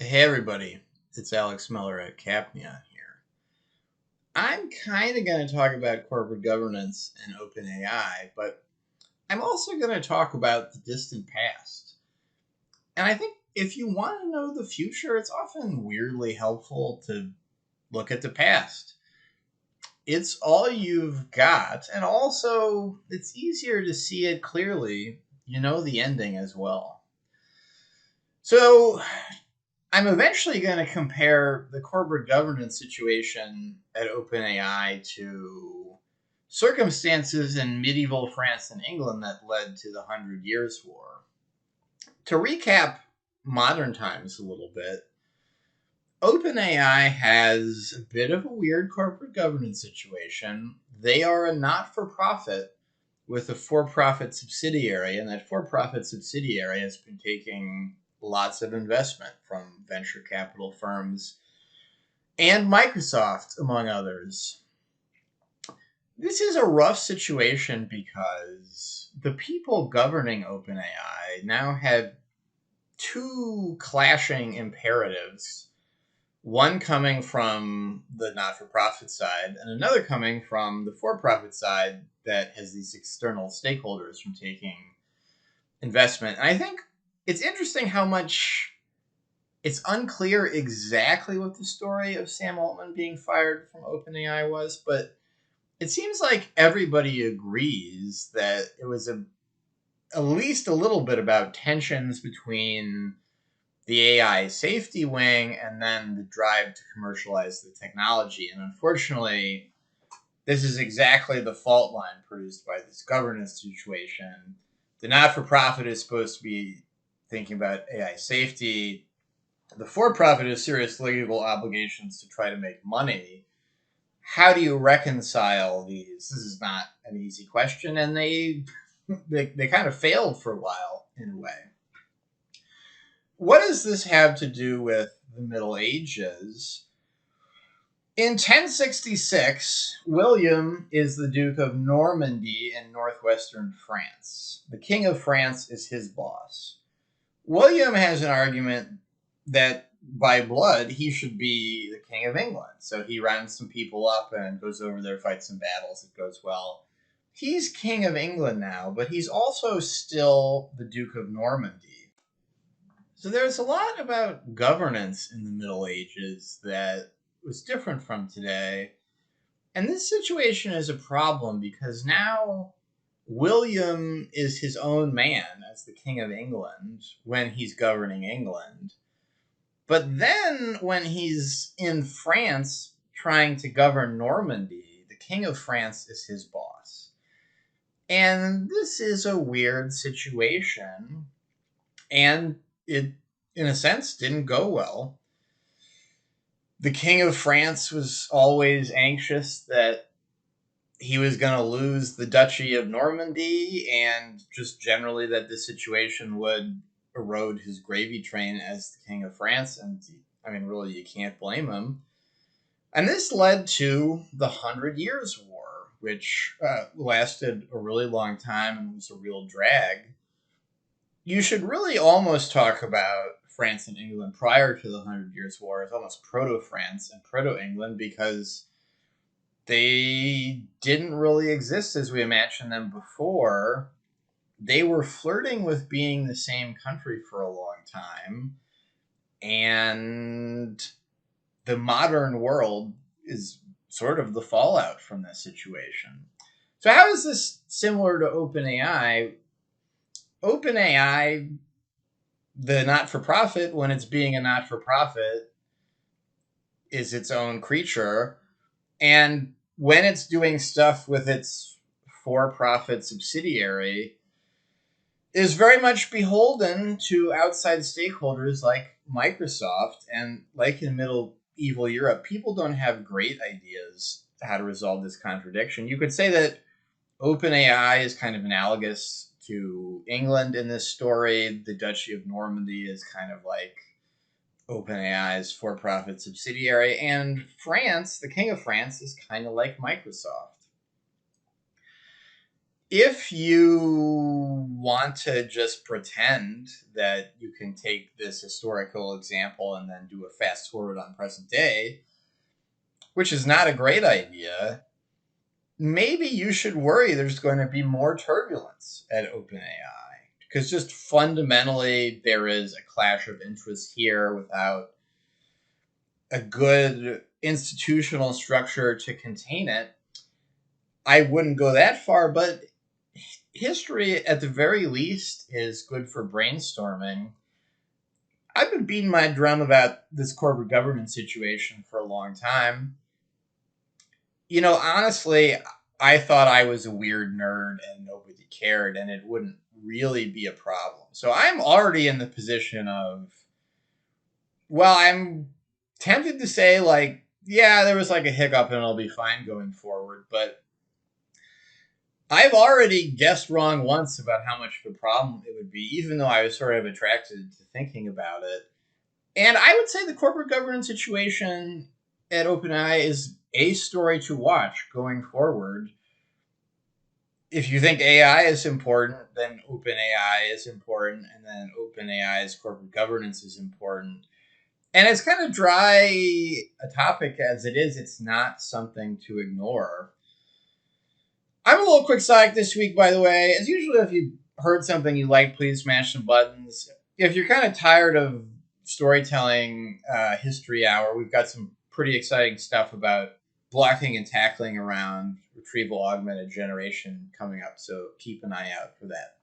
Hey everybody, it's Alex Miller at Capneon here. I'm kind of going to talk about corporate governance and OpenAI, but I'm also going to talk about the distant past. And I think if you want to know the future, it's often weirdly helpful to look at the past. It's all you've got, and also it's easier to see it clearly. You know the ending as well. So, I'm eventually going to compare the corporate governance situation at OpenAI to circumstances in medieval France and England that led to the Hundred Years' War. To recap modern times a little bit, OpenAI has a bit of a weird corporate governance situation. They are a not for profit with a for profit subsidiary, and that for profit subsidiary has been taking lots of investment from venture capital firms and Microsoft, among others. This is a rough situation because the people governing OpenAI now have two clashing imperatives, one coming from the not for profit side, and another coming from the for profit side that has these external stakeholders from taking investment. And I think it's interesting how much it's unclear exactly what the story of Sam Altman being fired from OpenAI was, but it seems like everybody agrees that it was at least a little bit about tensions between the AI safety wing and then the drive to commercialize the technology. And unfortunately, this is exactly the fault line produced by this governance situation. The not for profit is supposed to be thinking about AI safety. The for profit has serious legal obligations to try to make money. How do you reconcile these? This is not an easy question, and they kind of failed for a while in a way. What does this have to do with the Middle Ages? In 1066, William is the Duke of Normandy in northwestern France. The King of France is his boss. William has an argument that by blood he should be the King of England. So he rounds some people up and goes over there, fights some battles. It goes well. He's King of England now, but he's also still the Duke of Normandy. So there's a lot about governance in the Middle Ages that was different from today. And this situation is a problem because now William is his own man as the King of England when he's governing England. But then when he's in France trying to govern Normandy, the King of France is his boss. And this is a weird situation. And it, in a sense, didn't go well. The King of France was always anxious that he was going to lose the Duchy of Normandy and just generally that the situation would erode his gravy train as the King of France. And I mean, really, you can't blame him. And this led to the 100 Years' War, which lasted a really long time and was a real drag. You should really almost talk about France and England prior to the 100 Years' War as almost proto-France and proto-England because they didn't really exist as we imagined them before. They were flirting with being the same country for a long time. And the modern world is sort of the fallout from this situation. So, how is this similar to OpenAI? OpenAI, the not for profit, when it's being a not for profit, is its own creature. And when it's doing stuff with its for profit subsidiary, is very much beholden to outside stakeholders like Microsoft. And like in medieval Europe, people don't have great ideas how to resolve this contradiction. You could say that OpenAI is kind of analogous to England in this story. The Duchy of Normandy is kind of like OpenAI's for profit subsidiary. And France, the King of France, is kind of like Microsoft. If you want to just pretend that you can take this historical example and then do a fast forward on present day, which is not a great idea, maybe you should worry there's going to be more turbulence at OpenAI. Because just fundamentally, there is a clash of interests here without a good institutional structure to contain it. I wouldn't go that far, but history, at the very least, is good for brainstorming. I've been beating my drum about this corporate governance situation for a long time. Honestly, I thought I was a weird nerd and nobody cared, and it wouldn't really be a problem. So I'm already in the position of, well, I'm tempted to say, like, yeah, there was like a hiccup and it'll be fine going forward, but I've already guessed wrong once about how much of a problem it would be, even though I was sort of attracted to thinking about it. And I would say the corporate governance situation at OpenAI is a story to watch going forward. If you think AI is important, then OpenAI is important, and then OpenAI's corporate governance is important. And it's kind of dry a topic as it is. It's not something to ignore. I'm a little quixotic this week, by the way. As usual, if you heard something you like, please smash some buttons. If you're kind of tired of storytelling history hour, we've got some pretty exciting stuff about blocking and tackling around retrieval augmented generation coming up. So keep an eye out for that.